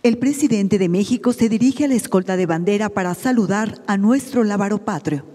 El presidente de México se dirige a la escolta de bandera para saludar a nuestro lábaro patrio.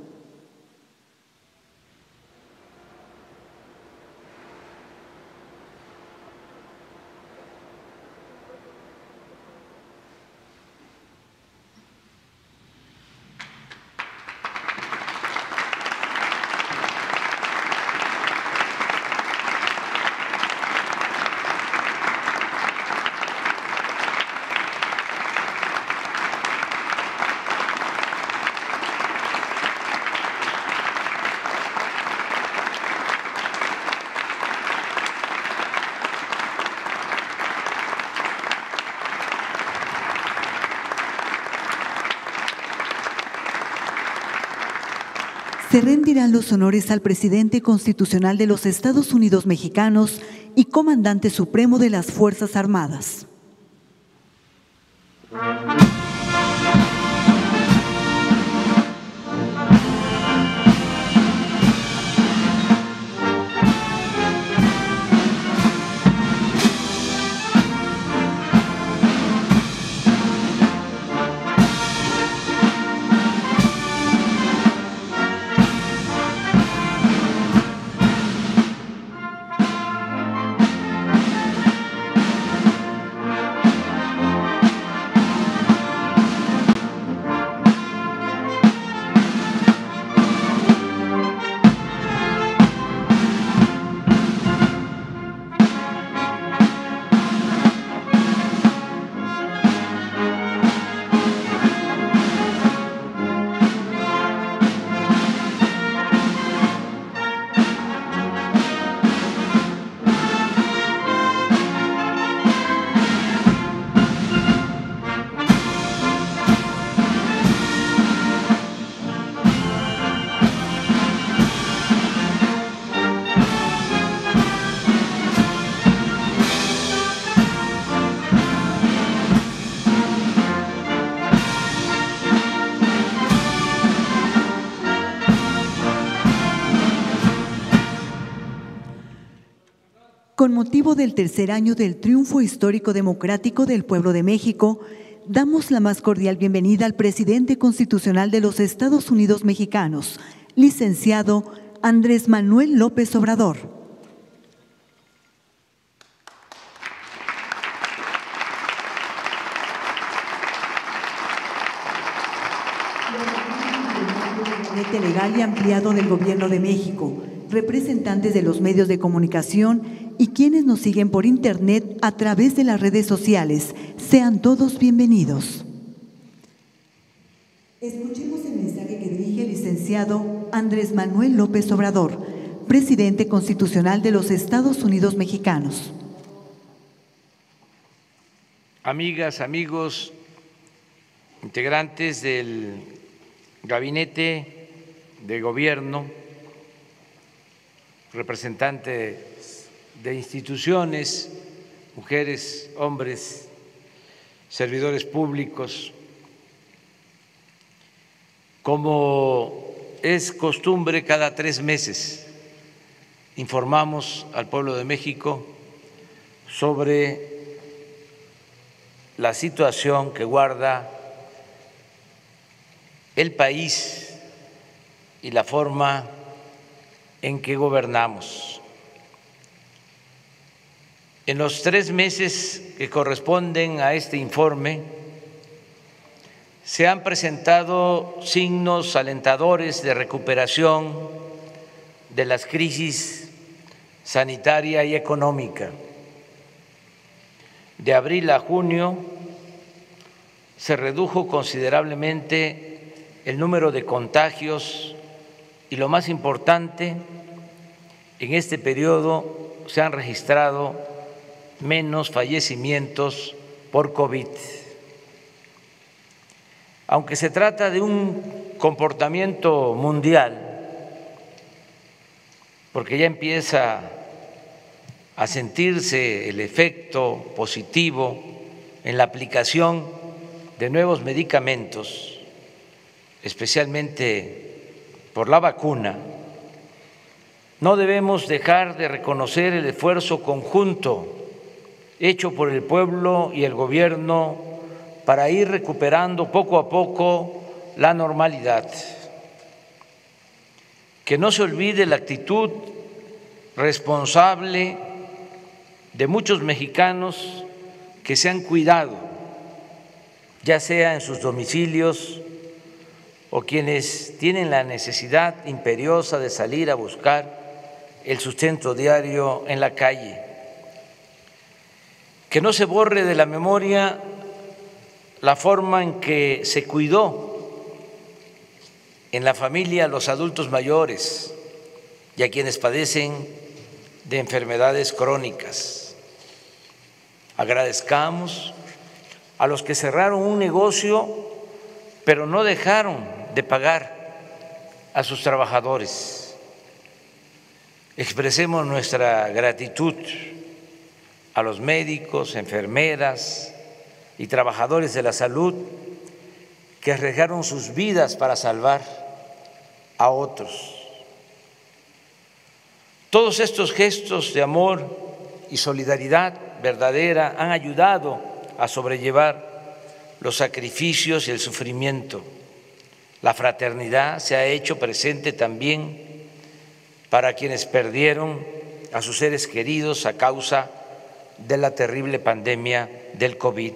Se rendirán los honores al presidente constitucional de los Estados Unidos mexicanos y comandante supremo de las Fuerzas Armadas. Con motivo del tercer año del triunfo histórico democrático del pueblo de México, damos la más cordial bienvenida al presidente constitucional de los Estados Unidos mexicanos, licenciado Andrés Manuel López Obrador. Gabinete legal y ampliado del Gobierno de México, representantes de los medios de comunicación y quienes nos siguen por Internet a través de las redes sociales. Sean todos bienvenidos. Escuchemos el mensaje que dirige el licenciado Andrés Manuel López Obrador, presidente constitucional de los Estados Unidos mexicanos. Amigas, amigos, integrantes del Gabinete de Gobierno, representantes de instituciones, mujeres, hombres, servidores públicos. Como es costumbre, cada 3 meses informamos al pueblo de México sobre la situación que guarda el país y la forma en que gobernamos. En los 3 meses que corresponden a este informe, se han presentado signos alentadores de recuperación de las crisis sanitaria y económica. De abril a junio se redujo considerablemente el número de contagios y, lo más importante, en este periodo se han registrado menos fallecimientos por COVID. Aunque se trata de un comportamiento mundial, porque ya empieza a sentirse el efecto positivo en la aplicación de nuevos medicamentos, especialmente por la vacuna, no debemos dejar de reconocer el esfuerzo conjunto hecho por el pueblo y el gobierno para ir recuperando poco a poco la normalidad. Que no se olvide la actitud responsable de muchos mexicanos que se han cuidado, ya sea en sus domicilios o quienes tienen la necesidad imperiosa de salir a buscar el sustento diario en la calle. Que no se borre de la memoria la forma en que se cuidó en la familia a los adultos mayores y a quienes padecen de enfermedades crónicas. Agradezcamos a los que cerraron un negocio pero no dejaron de pagar a sus trabajadores. Expresemos nuestra gratitud a los médicos, enfermeras y trabajadores de la salud que arriesgaron sus vidas para salvar a otros. Todos estos gestos de amor y solidaridad verdadera han ayudado a sobrellevar los sacrificios y el sufrimiento. La fraternidad se ha hecho presente también para quienes perdieron a sus seres queridos a causa de la terrible pandemia del COVID.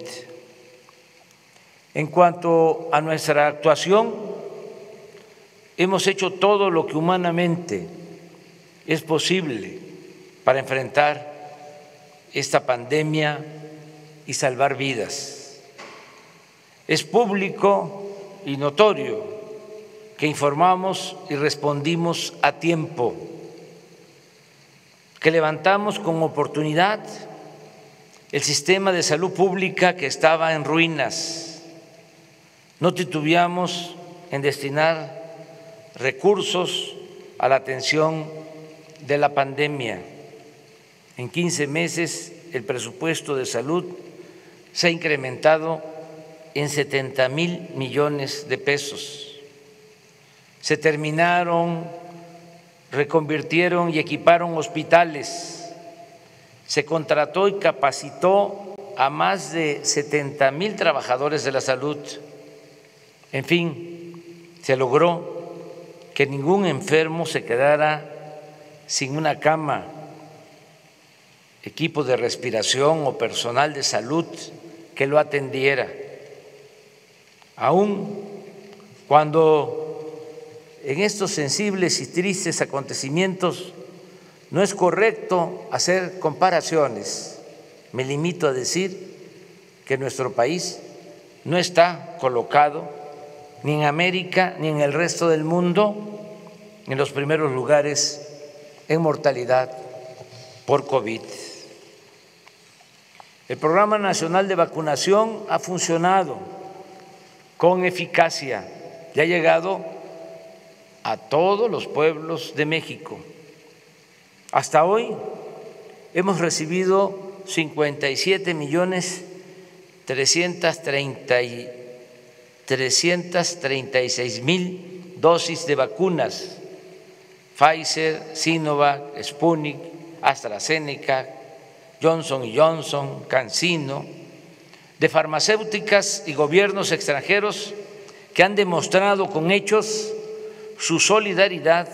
En cuanto a nuestra actuación, hemos hecho todo lo que humanamente es posible para enfrentar esta pandemia y salvar vidas. Es público y notorio que informamos y respondimos a tiempo, que levantamos con oportunidad el sistema de salud pública que estaba en ruinas. No titubeamos en destinar recursos a la atención de la pandemia. En 15 meses el presupuesto de salud se ha incrementado en 70,000 millones de pesos. Se terminaron, reconvirtieron y equiparon hospitales. Se contrató y capacitó a más de 70,000 trabajadores de la salud. En fin, se logró que ningún enfermo se quedara sin una cama, equipo de respiración o personal de salud que lo atendiera. Aún cuando en estos sensibles y tristes acontecimientos no es correcto hacer comparaciones, me limito a decir que nuestro país no está colocado ni en América ni en el resto del mundo en los primeros lugares en mortalidad por COVID. El Programa Nacional de Vacunación ha funcionado con eficacia y ha llegado a todos los pueblos de México. Hasta hoy hemos recibido 57,336,000 dosis de vacunas Pfizer, Sinovac, Sputnik, AstraZeneca, Johnson & Johnson, CanSino, de farmacéuticas y gobiernos extranjeros que han demostrado con hechos su solidaridad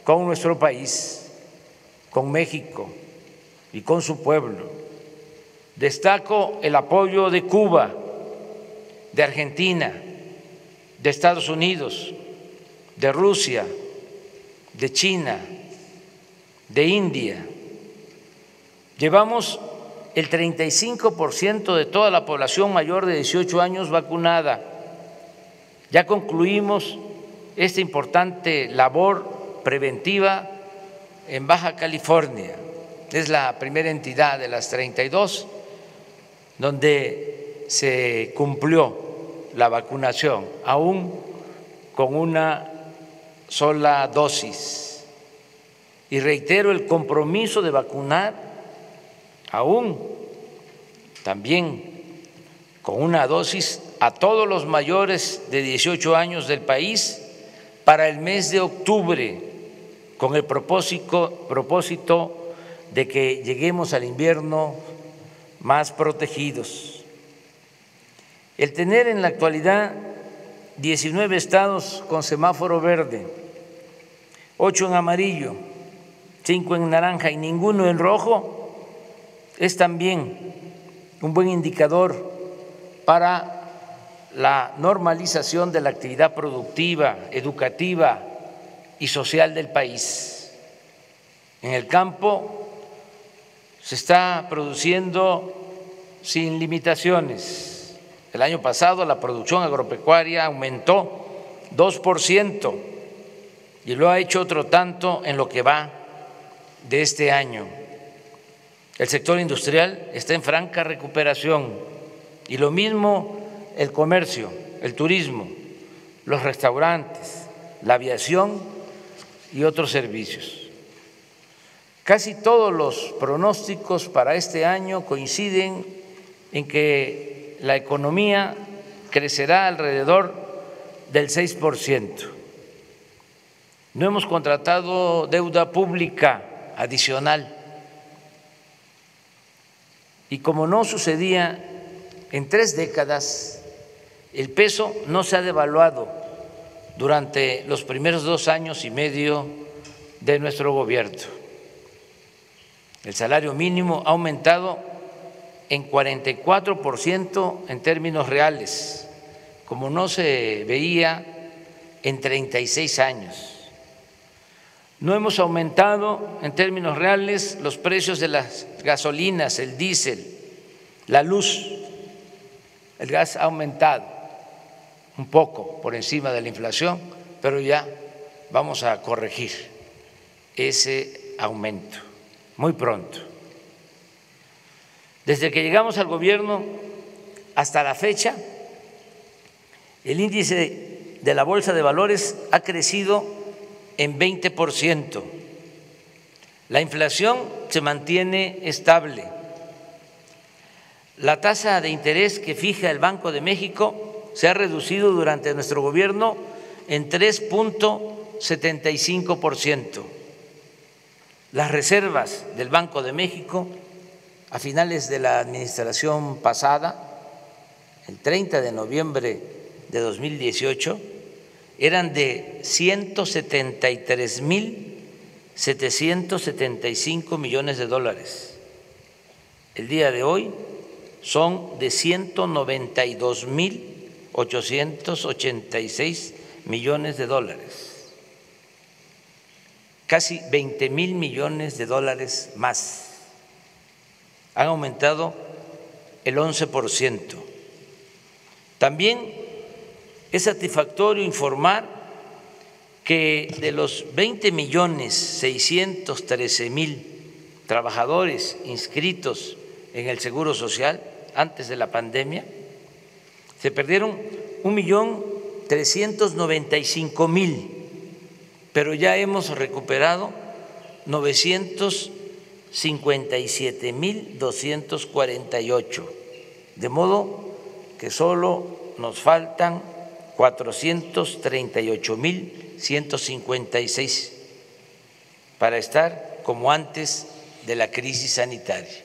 con nuestro país, con México y con su pueblo. Destaco el apoyo de Cuba, de Argentina, de Estados Unidos, de Rusia, de China, de India. Llevamos el 35% de toda la población mayor de 18 años vacunada. Ya concluimos esta importante labor preventiva en Baja California. Es la primera entidad de las 32 donde se cumplió la vacunación, aún con una sola dosis. Y reitero el compromiso de vacunar aún también con una dosis a todos los mayores de 18 años del país para el mes de octubre, con el propósito de que lleguemos al invierno más protegidos. El tener en la actualidad 19 estados con semáforo verde, 8 en amarillo, 5 en naranja y ninguno en rojo es también un buen indicador para la normalización de la actividad productiva, educativa y social del país. En el campo se está produciendo sin limitaciones. El año pasado la producción agropecuaria aumentó 2% y lo ha hecho otro tanto en lo que va de este año. El sector industrial está en franca recuperación y lo mismo el comercio, el turismo, los restaurantes, la aviación y otros servicios. Casi todos los pronósticos para este año coinciden en que la economía crecerá alrededor del 6%. No hemos contratado deuda pública adicional y como no sucedía en 3 décadas, el peso no se ha devaluado durante los primeros 2 años y medio de nuestro gobierno. El salario mínimo ha aumentado en 44% en términos reales, como no se veía en 36 años. No hemos aumentado en términos reales los precios de las gasolinas, el diésel, la luz. El gas ha aumentado un poco por encima de la inflación, pero ya vamos a corregir ese aumento muy pronto. Desde que llegamos al gobierno hasta la fecha, el índice de la Bolsa de Valores ha crecido en 20%. La inflación se mantiene estable. La tasa de interés que fija el Banco de México se ha reducido durante nuestro gobierno en 3.75%. Las reservas del Banco de México a finales de la administración pasada, el 30 de noviembre de 2018, eran de 173.775 millones de dólares. El día de hoy son de 192.886 millones de dólares. Casi 20.000 millones de dólares más. Han aumentado el 11%. También es satisfactorio informar que de los 20.613.000 trabajadores inscritos en el Seguro Social antes de la pandemia, se perdieron 1.395.000, pero ya hemos recuperado 957.248, de modo que solo nos faltan 438.156 para estar como antes de la crisis sanitaria.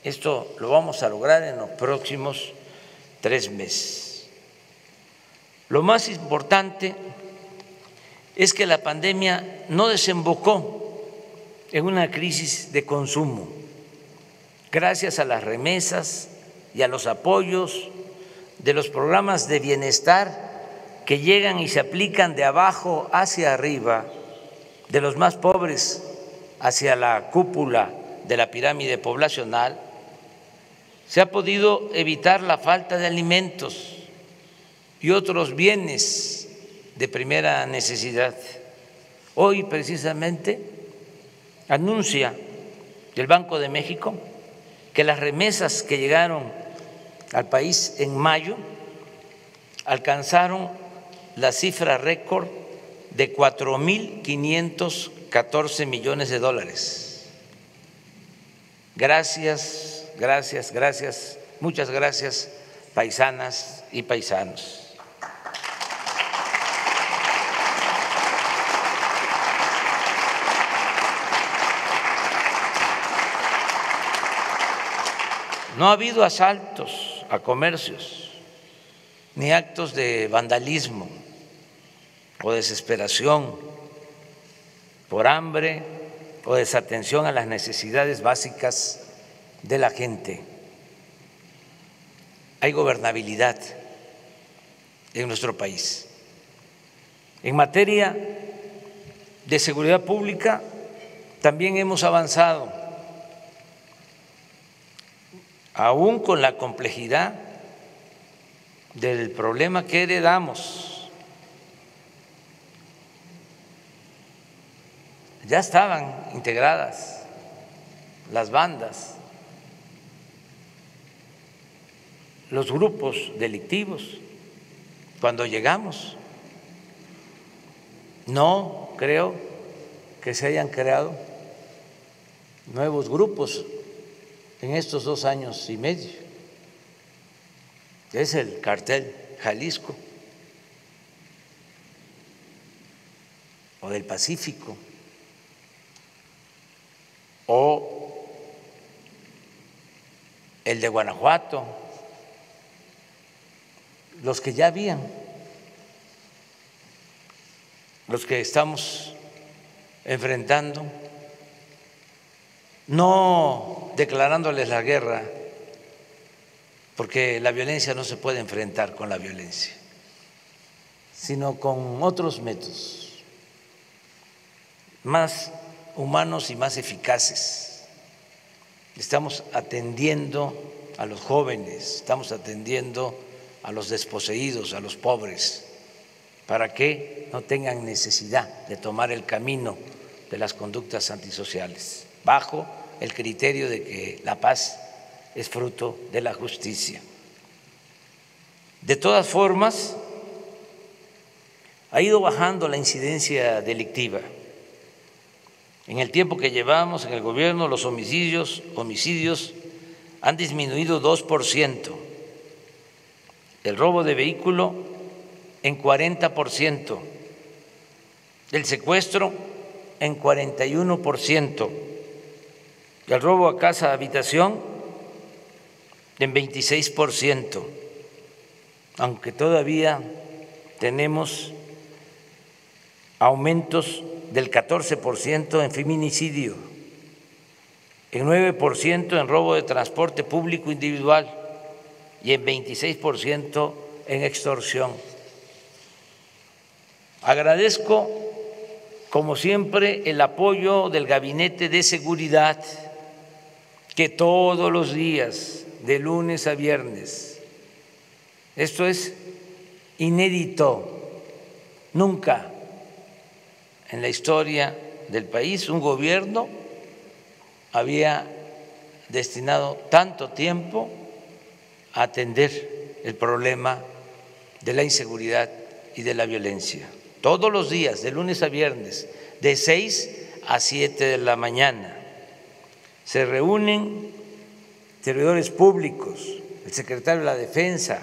Esto lo vamos a lograr en los próximos 3 meses. Lo más importante es que la pandemia no desembocó en una crisis de consumo. Gracias a las remesas y a los apoyos de los programas de bienestar que llegan y se aplican de abajo hacia arriba, de los más pobres hacia la cúpula de la pirámide poblacional, se ha podido evitar la falta de alimentos y otros bienes de primera necesidad. Hoy precisamente anuncia el Banco de México que las remesas que llegaron al país en mayo alcanzaron la cifra récord de 4.514 millones de dólares. Gracias, gracias, gracias, muchas gracias, paisanas y paisanos. No ha habido asaltos a comercios, ni actos de vandalismo o desesperación por hambre o desatención a las necesidades básicas de la gente. Hay gobernabilidad en nuestro país. En materia de seguridad pública también hemos avanzado, aún con la complejidad del problema que heredamos. Ya estaban integradas las bandas, los grupos delictivos cuando llegamos. No creo que se hayan creado nuevos grupos en estos 2 años y medio. Es el Cártel Jalisco o del Pacífico o el de Guanajuato, los que ya habían, los que estamos enfrentando, no declarándoles la guerra, porque la violencia no se puede enfrentar con la violencia, sino con otros métodos más humanos y más eficaces. Estamos atendiendo a los jóvenes, estamos atendiendo a los desposeídos, a los pobres, para que no tengan necesidad de tomar el camino de las conductas antisociales, bajo el criterio de que la paz es fruto de la justicia. De todas formas, ha ido bajando la incidencia delictiva. En el tiempo que llevamos en el gobierno, los homicidios han disminuido 2%, el robo de vehículo en 40%, el secuestro en 41%, el robo a casa habitación en 26%, aunque todavía tenemos aumentos del 14% en feminicidio, en 9% en robo de transporte público individual y en 26% en extorsión. Agradezco, como siempre, el apoyo del Gabinete de Seguridad, que todos los días, de lunes a viernes, esto es inédito, nunca en la historia del país un gobierno había destinado tanto tiempo a atender el problema de la inseguridad y de la violencia. Todos los días, de lunes a viernes, de 6 a 7 de la mañana, se reúnen servidores públicos, el secretario de la Defensa,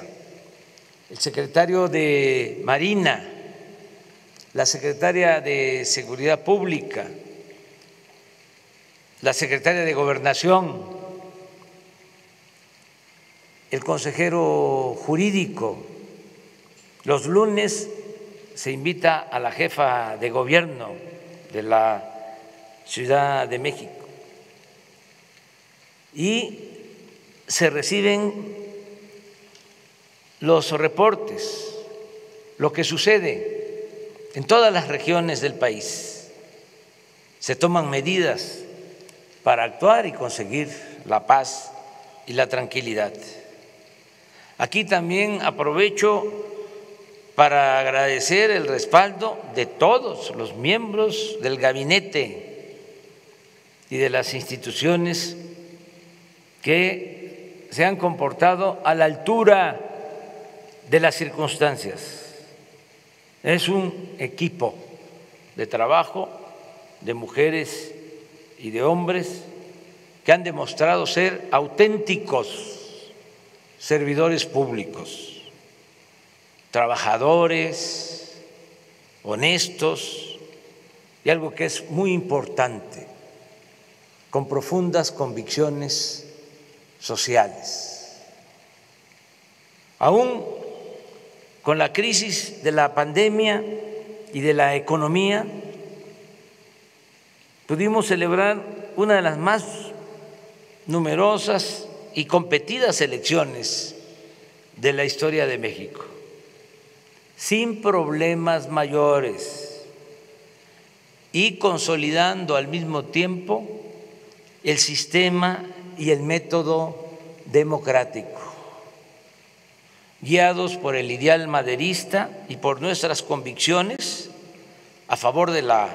el secretario de Marina, la secretaria de Seguridad Pública, la secretaria de Gobernación, el consejero jurídico. Los lunes se invita a la jefa de gobierno de la Ciudad de México y se reciben los reportes, lo que sucede en todas las regiones del país. Se toman medidas para actuar y conseguir la paz y la tranquilidad. Aquí también aprovecho para agradecer el respaldo de todos los miembros del gabinete y de las instituciones que se han comportado a la altura de las circunstancias. Es un equipo de trabajo de mujeres y de hombres que han demostrado ser auténticos servidores públicos, trabajadores, honestos y algo que es muy importante, con profundas convicciones sociales. Aún con la crisis de la pandemia y de la economía, pudimos celebrar una de las más numerosas y competidas elecciones de la historia de México, sin problemas mayores y consolidando al mismo tiempo el sistema y el método democrático, guiados por el ideal maderista y por nuestras convicciones a favor de la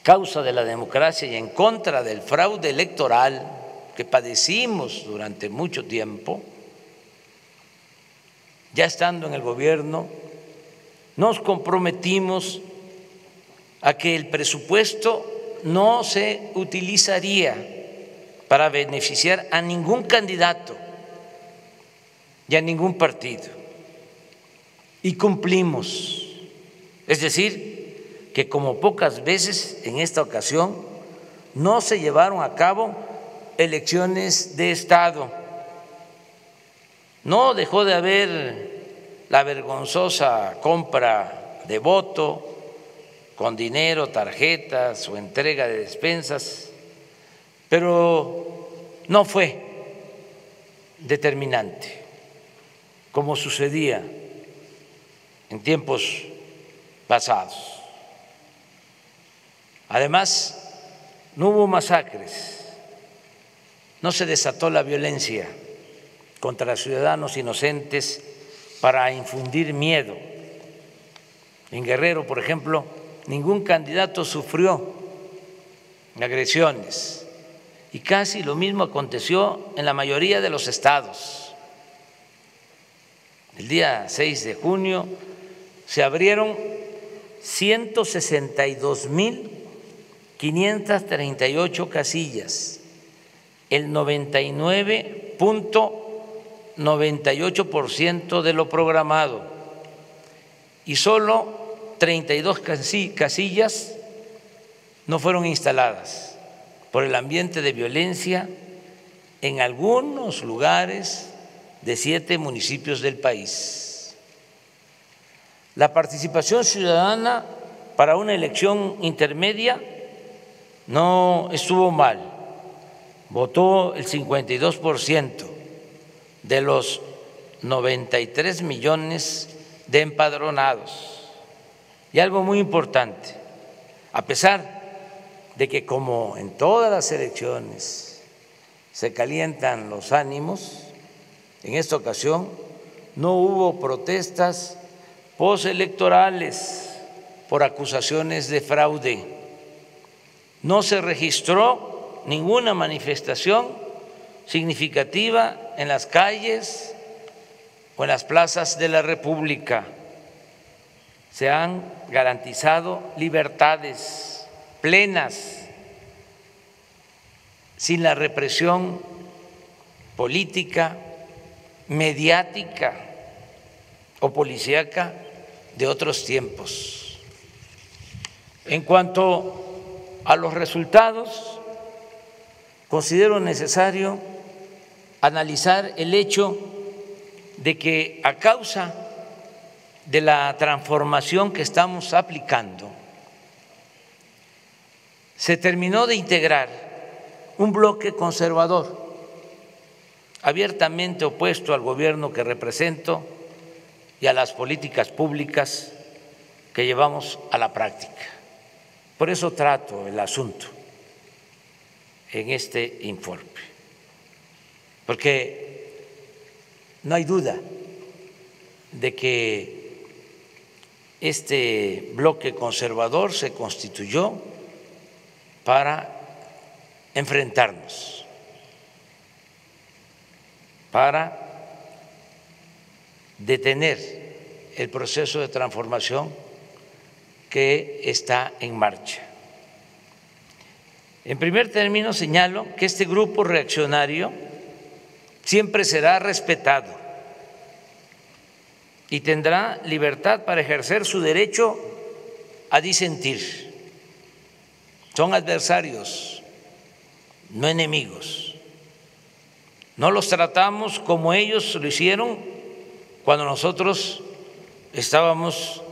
causa de la democracia y en contra del fraude electoral que padecimos durante mucho tiempo. Ya estando en el gobierno, nos comprometimos a que el presupuesto no se utilizaría para beneficiar a ningún candidato y a ningún partido. Y cumplimos, es decir, que como pocas veces en esta ocasión no se llevaron a cabo elecciones de Estado. No dejó de haber la vergonzosa compra de voto con dinero, tarjetas o entrega de despensas, pero no fue determinante, como sucedía en tiempos pasados. Además, no hubo masacres, no se desató la violencia contra ciudadanos inocentes para infundir miedo. En Guerrero, por ejemplo, ningún candidato sufrió agresiones y casi lo mismo aconteció en la mayoría de los estados. El día 6 de junio se abrieron 162.538 casillas, el 99.98% de lo programado, y solo 32 casillas no fueron instaladas por el ambiente de violencia en algunos lugares de 7 municipios del país. La participación ciudadana para una elección intermedia no estuvo mal, votó el 52% de los 93 millones de empadronados. Y algo muy importante, a pesar de que como en todas las elecciones se calientan los ánimos, en esta ocasión no hubo protestas postelectorales por acusaciones de fraude. No se registró ninguna manifestación significativa en las calles o en las plazas de la República. Se han garantizado libertades plenas, sin la represión política, mediática o policíaca de otros tiempos. En cuanto a los resultados, considero necesario analizar el hecho de que a causa de la transformación que estamos aplicando, se terminó de integrar un bloque conservador abiertamente opuesto al gobierno que represento y a las políticas públicas que llevamos a la práctica. Por eso trato el asunto en este informe, porque no hay duda de que este bloque conservador se constituyó para enfrentarnos, para detener el proceso de transformación que está en marcha. En primer término, señalo que este grupo reaccionario siempre será respetado y tendrá libertad para ejercer su derecho a disentir. Son adversarios, no enemigos. No los tratamos como ellos lo hicieron cuando nosotros estábamos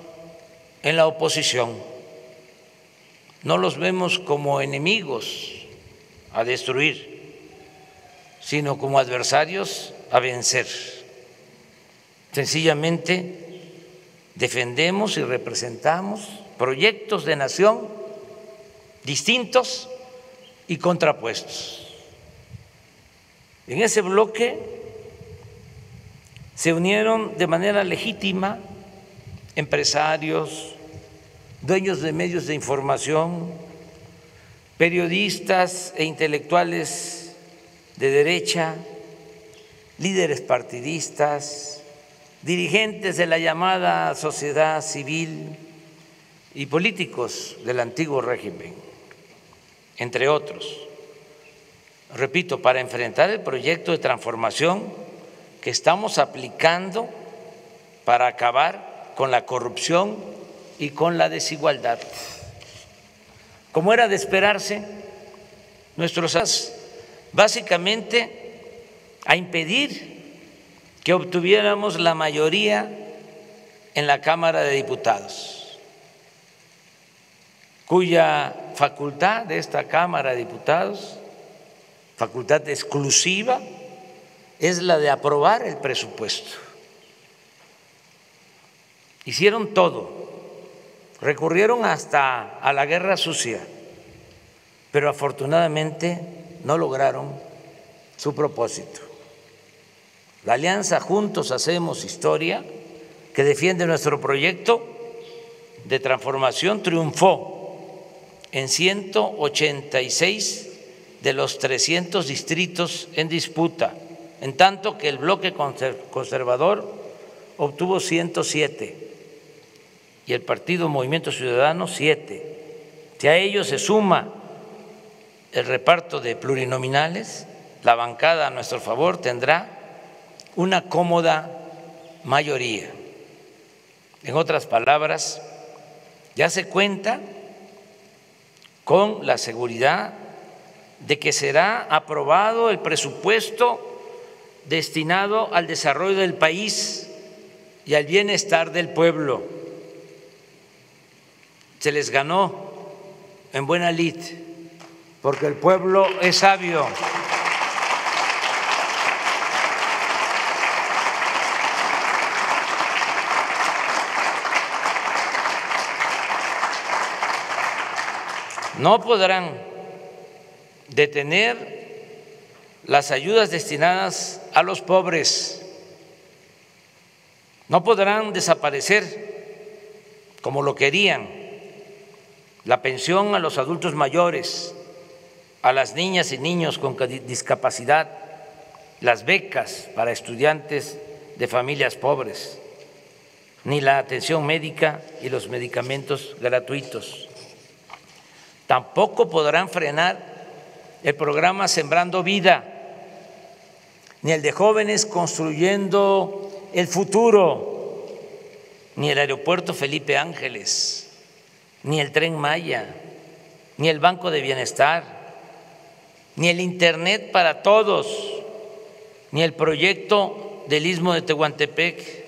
en la oposición. No los vemos como enemigos a destruir, sino como adversarios a vencer. Sencillamente defendemos y representamos proyectos de nación distintos y contrapuestos. En ese bloque se unieron de manera legítima empresarios, dueños de medios de información, periodistas e intelectuales de derecha, líderes partidistas, dirigentes de la llamada sociedad civil y políticos del antiguo régimen, entre otros. Repito, para enfrentar el proyecto de transformación que estamos aplicando para acabar con la corrupción y con la desigualdad. Como era de esperarse, nuestros básicamente a impedir que obtuviéramos la mayoría en la Cámara de Diputados, cuya facultad de esta Cámara de Diputados, facultad exclusiva, es la de aprobar el presupuesto. Hicieron todo, recurrieron hasta a la guerra sucia, pero afortunadamente no lograron su propósito. La alianza Juntos Hacemos Historia, que defiende nuestro proyecto de transformación, triunfó en 186 de los 300 distritos en disputa, en tanto que el bloque conservador obtuvo 107 y el partido Movimiento Ciudadano 7. Si a ello se suma el reparto de plurinominales, la bancada a nuestro favor tendrá una cómoda mayoría. En otras palabras, ya se cuenta con la seguridad de que será aprobado el presupuesto destinado al desarrollo del país y al bienestar del pueblo. Se les ganó en buena lid, porque el pueblo es sabio. No podrán detener las ayudas destinadas a los pobres, no podrán desaparecer, como lo querían, la pensión a los adultos mayores, a las niñas y niños con discapacidad, las becas para estudiantes de familias pobres, ni la atención médica y los medicamentos gratuitos. Tampoco podrán frenar el programa Sembrando Vida, ni el de jóvenes construyendo el futuro, ni el aeropuerto Felipe Ángeles, ni el Tren Maya, ni el Banco de Bienestar, ni el Internet para todos, ni el proyecto del Istmo de Tehuantepec,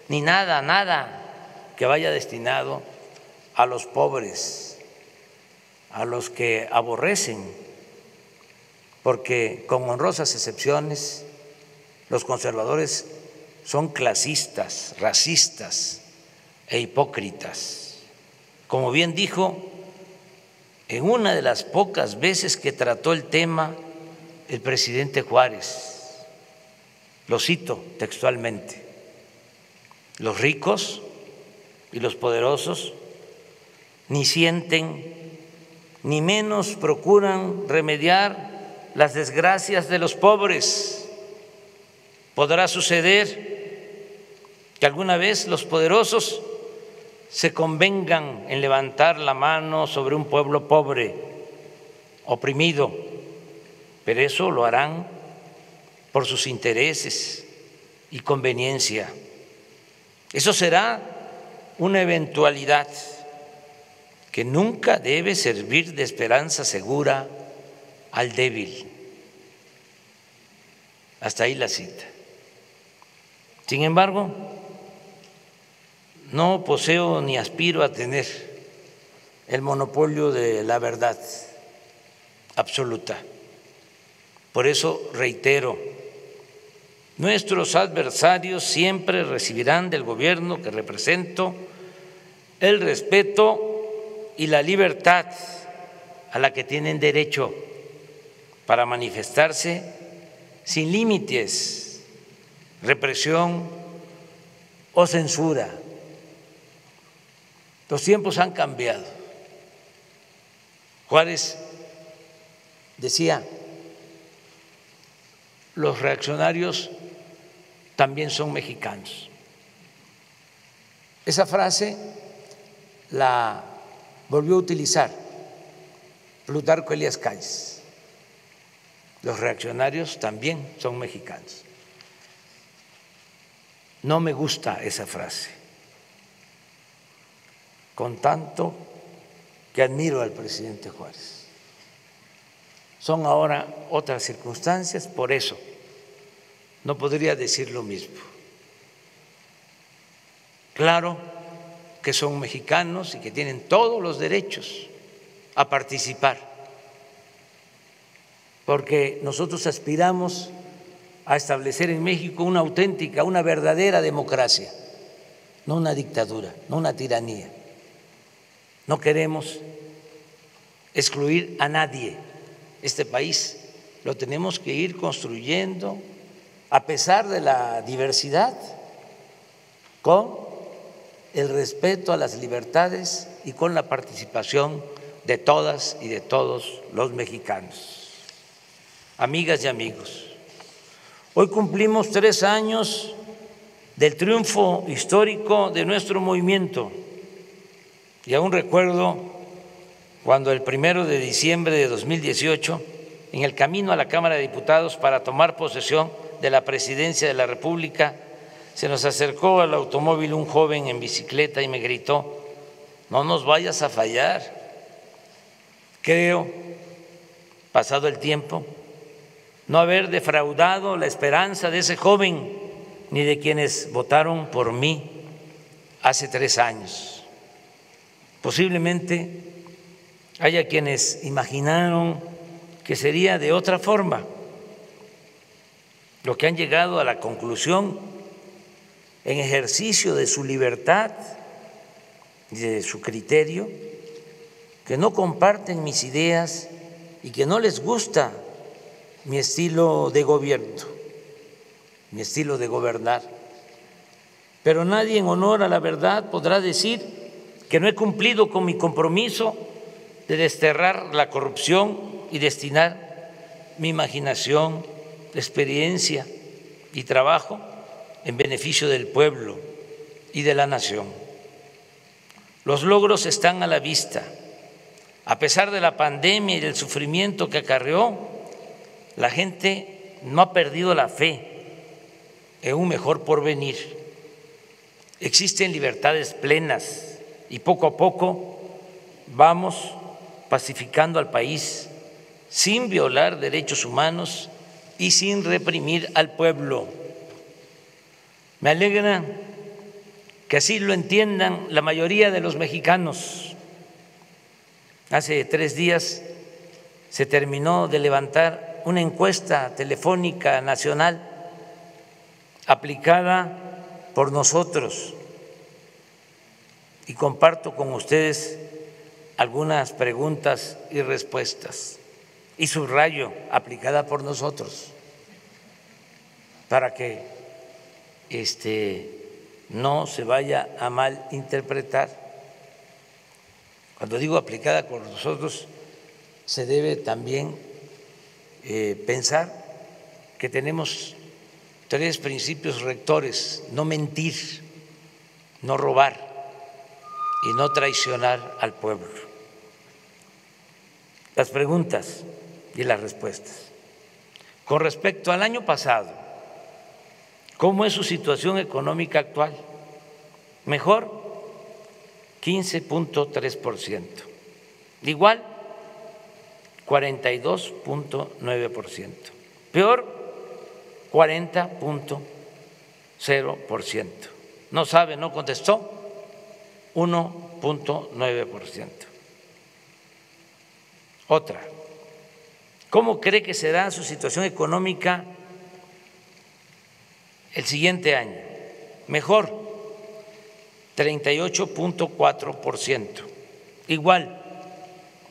ni nada que vaya destinado a los pobres, a los que aborrecen, porque con honrosas excepciones los conservadores son clasistas, racistas e hipócritas. Como bien dijo en una de las pocas veces que trató el tema el presidente Juárez, lo cito textualmente: los ricos y los poderosos ni sienten ni menos procuran remediar las desgracias de los pobres. Podrá suceder que alguna vez los poderosos se convengan en levantar la mano sobre un pueblo pobre, oprimido, pero eso lo harán por sus intereses y conveniencia. Eso será una eventualidad que nunca debe servir de esperanza segura al débil. Hasta ahí la cita. Sin embargo, no poseo ni aspiro a tener el monopolio de la verdad absoluta. Por eso reitero, nuestros adversarios siempre recibirán del gobierno que represento el respeto y la libertad a la que tienen derecho para manifestarse sin límites, represión o censura. Los tiempos han cambiado. Juárez decía, los reaccionarios también son mexicanos. Esa frase la volvió a utilizar Plutarco Elías Calles. Los reaccionarios también son mexicanos. No me gusta esa frase, con tanto que admiro al presidente Juárez. Son ahora otras circunstancias, por eso no podría decir lo mismo. Claro que son mexicanos y que tienen todos los derechos a participar, porque nosotros aspiramos a establecer en México una auténtica, una verdadera democracia, no una dictadura, no una tiranía. No queremos excluir a nadie. Este país lo tenemos que ir construyendo a pesar de la diversidad, con el respeto a las libertades y con la participación de todas y de todos los mexicanos. Amigas y amigos, hoy cumplimos 3 años del triunfo histórico de nuestro movimiento y aún recuerdo cuando el 1 de diciembre de 2018, en el camino a la Cámara de Diputados para tomar posesión de la presidencia de la República, se nos acercó al automóvil un joven en bicicleta y me gritó: no nos vayas a fallar. Creo, pasado el tiempo, no haber defraudado la esperanza de ese joven ni de quienes votaron por mí hace 3 años. Posiblemente haya quienes imaginaron que sería de otra forma, lo que han llegado a la conclusión, en ejercicio de su libertad y de su criterio, que no comparten mis ideas y que no les gusta mi estilo de gobierno, mi estilo de gobernar. Pero nadie en honor a la verdad podrá decir que no he cumplido con mi compromiso de desterrar la corrupción y destinar mi imaginación, experiencia y trabajo en beneficio del pueblo y de la nación. Los logros están a la vista. A pesar de la pandemia y del sufrimiento que acarreó, la gente no ha perdido la fe en un mejor porvenir. Existen libertades plenas y poco a poco vamos pacificando al país sin violar derechos humanos y sin reprimir al pueblo. Me alegra que así lo entiendan la mayoría de los mexicanos. Hace 3 días se terminó de levantar una encuesta telefónica nacional aplicada por nosotros y comparto con ustedes algunas preguntas y respuestas, y subrayo, aplicada por nosotros, para que no se vaya a malinterpretar. Cuando digo aplicada por nosotros, se debe también pensar que tenemos 3 principios rectores: no mentir, no robar y no traicionar al pueblo. Las preguntas y las respuestas. Con respecto al año pasado, ¿cómo es su situación económica actual? Mejor, 15.3%. Igual, 42.9%. Peor, 40.0%. No sabe, no contestó, 1.9%. Otra, ¿cómo cree que será su situación económica el siguiente año? Mejor, 38.4%. Igual,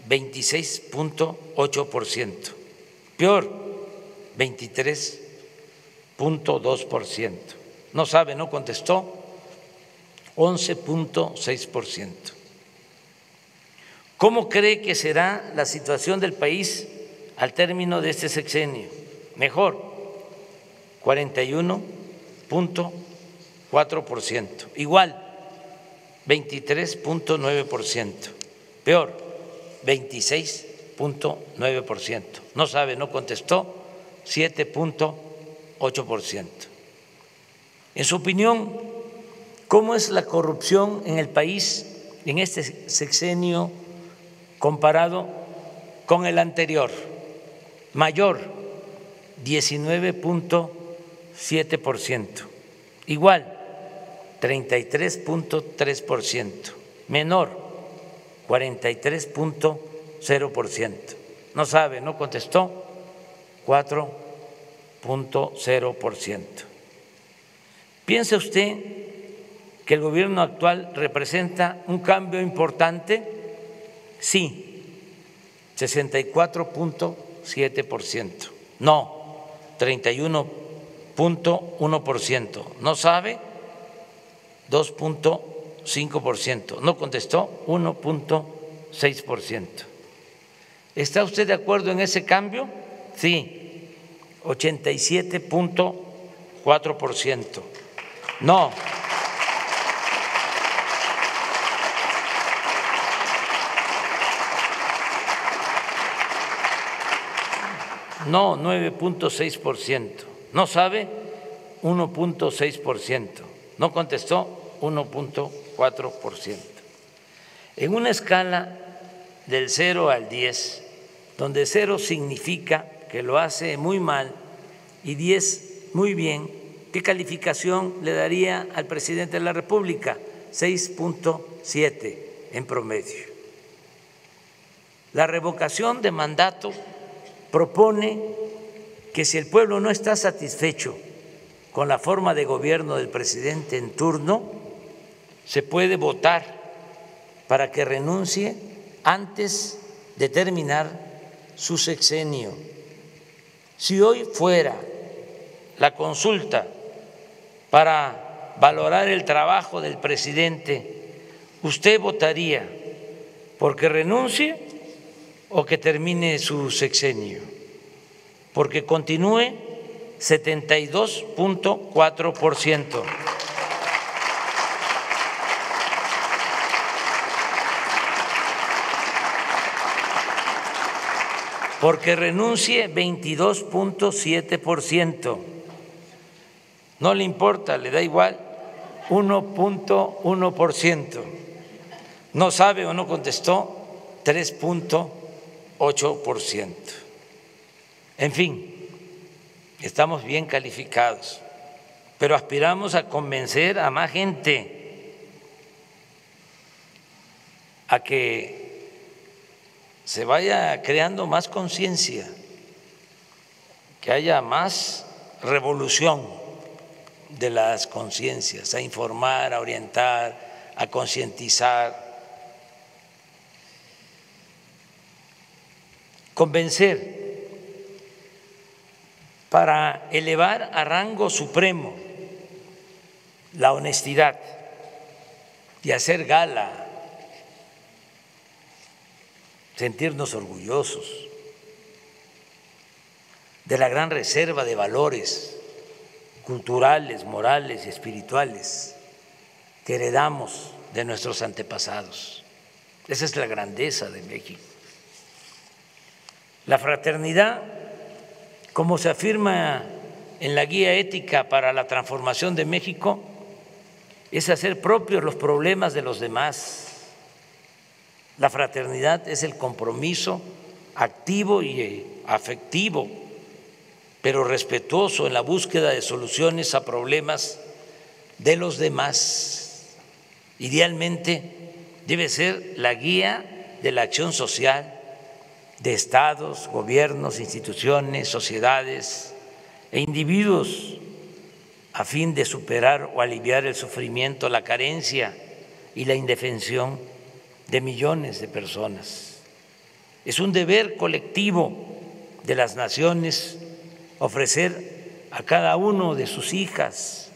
26.8%. Peor, 23.2%. No sabe, no contestó, 11.6%. ¿Cómo cree que será la situación del país al término de este sexenio? Mejor, 41.4%. Igual, 23.9%. Peor, 26.9%. No sabe, no contestó, 7.8%. En su opinión, ¿cómo es la corrupción en el país en este sexenio comparado con el anterior? Mayor, 19.7%. Igual, 33.3%. Menor, 43.0%. No sabe, no contestó, 4.0%. ¿Piensa usted que el gobierno actual representa un cambio importante? Sí, 64.7%. No, 31.1%. No sabe, 2.5%. No contestó, 1.6%. ¿Está usted de acuerdo en ese cambio? Sí, 87.4%. No, 9.6%. No sabe, 1.6%. No contestó, 1.4%. En una escala del 0 al 10, donde 0 significa que lo hace muy mal y 10 muy bien, ¿qué calificación le daría al presidente de la República? 6.7 en promedio. La revocación de mandato propone que si el pueblo no está satisfecho con la forma de gobierno del presidente en turno, se puede votar para que renuncie antes de terminar su sexenio. Si hoy fuera la consulta para valorar el trabajo del presidente, ¿usted votaría porque renuncie o que termine su sexenio? Porque continúe, 72.4%. Porque renuncie, 22.7%. No le importa, le da igual, 1.1%. No sabe o no contestó, 3.8%. En fin, estamos bien calificados, pero aspiramos a convencer a más gente a que se vaya creando más conciencia, que haya más revolución de las conciencias, a informar, a orientar, a concientizar, convencer para elevar a rango supremo la honestidad y hacer gala, sentirnos orgullosos de la gran reserva de valores culturales, morales y espirituales que heredamos de nuestros antepasados. Esa es la grandeza de México. La fraternidad, como se afirma en la Guía Ética para la Transformación de México, es hacer propios los problemas de los demás. La fraternidad es el compromiso activo y afectivo, pero respetuoso en la búsqueda de soluciones a problemas de los demás. Idealmente debe ser la guía de la acción social de estados, gobiernos, instituciones, sociedades e individuos a fin de superar o aliviar el sufrimiento, la carencia y la indefensión de millones de personas. Es un deber colectivo de las naciones ofrecer a cada uno de sus hijas,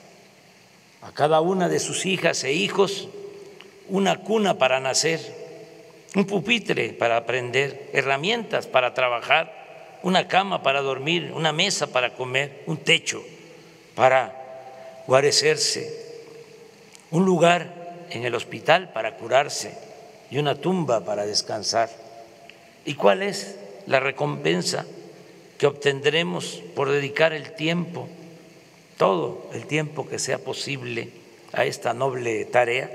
a cada una de sus hijas e hijos, una cuna para nacer, un pupitre para aprender, herramientas para trabajar, una cama para dormir, una mesa para comer, un techo para guarecerse, un lugar en el hospital para curarse y una tumba para descansar. ¿Y cuál es la recompensa que obtendremos por dedicar el tiempo, todo el tiempo que sea posible, a esta noble tarea?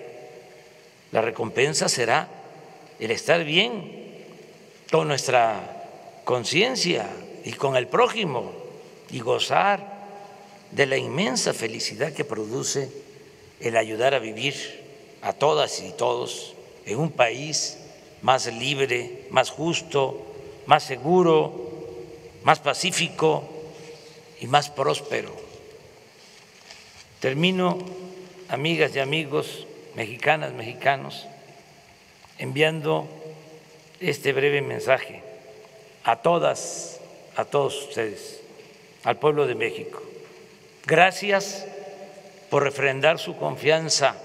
La recompensa será el estar bien con nuestra conciencia y con el prójimo y gozar de la inmensa felicidad que produce el ayudar a vivir a todas y todos en un país más libre, más justo, más seguro, más pacífico y más próspero. Termino, amigas y amigos, mexicanas, mexicanos, enviando este breve mensaje a todas, a todos ustedes, al pueblo de México. Gracias por refrendar su confianza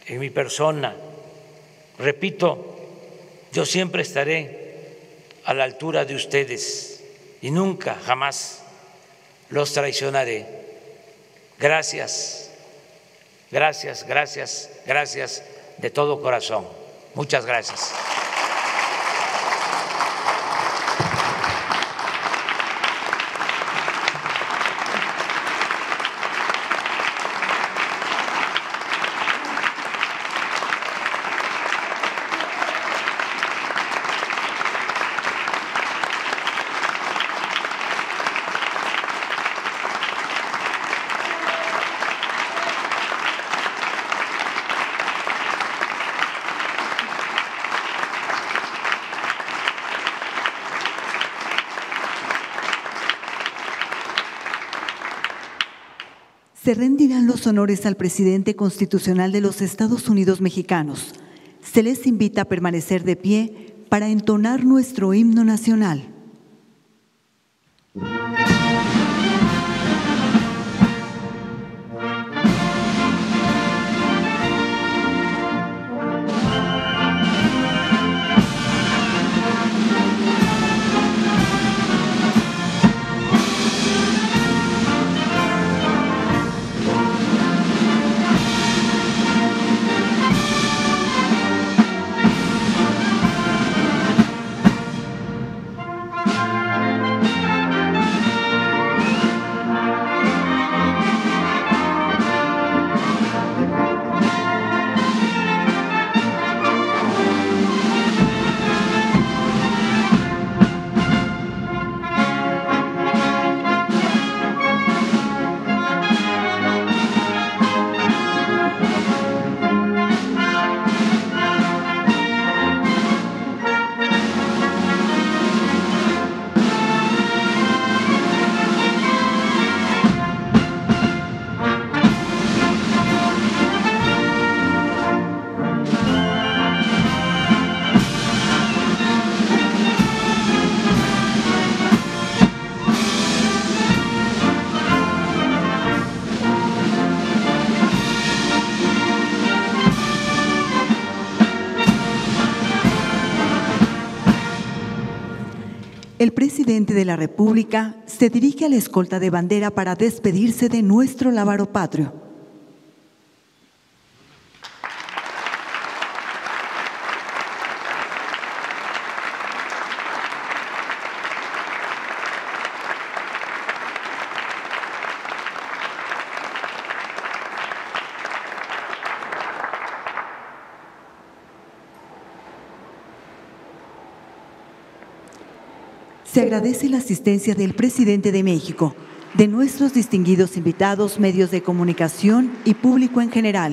en mi persona. Repito, yo siempre estaré a la altura de ustedes y nunca, jamás los traicionaré. Gracias, gracias, gracias, gracias de todo corazón. Muchas gracias. Se rendirán los honores al presidente constitucional de los Estados Unidos mexicanos. Se les invita a permanecer de pie para entonar nuestro himno nacional. El presidente de la República se dirige a la escolta de bandera para despedirse de nuestro lábaro patrio. Se agradece la asistencia del presidente de México, de nuestros distinguidos invitados, medios de comunicación y público en general.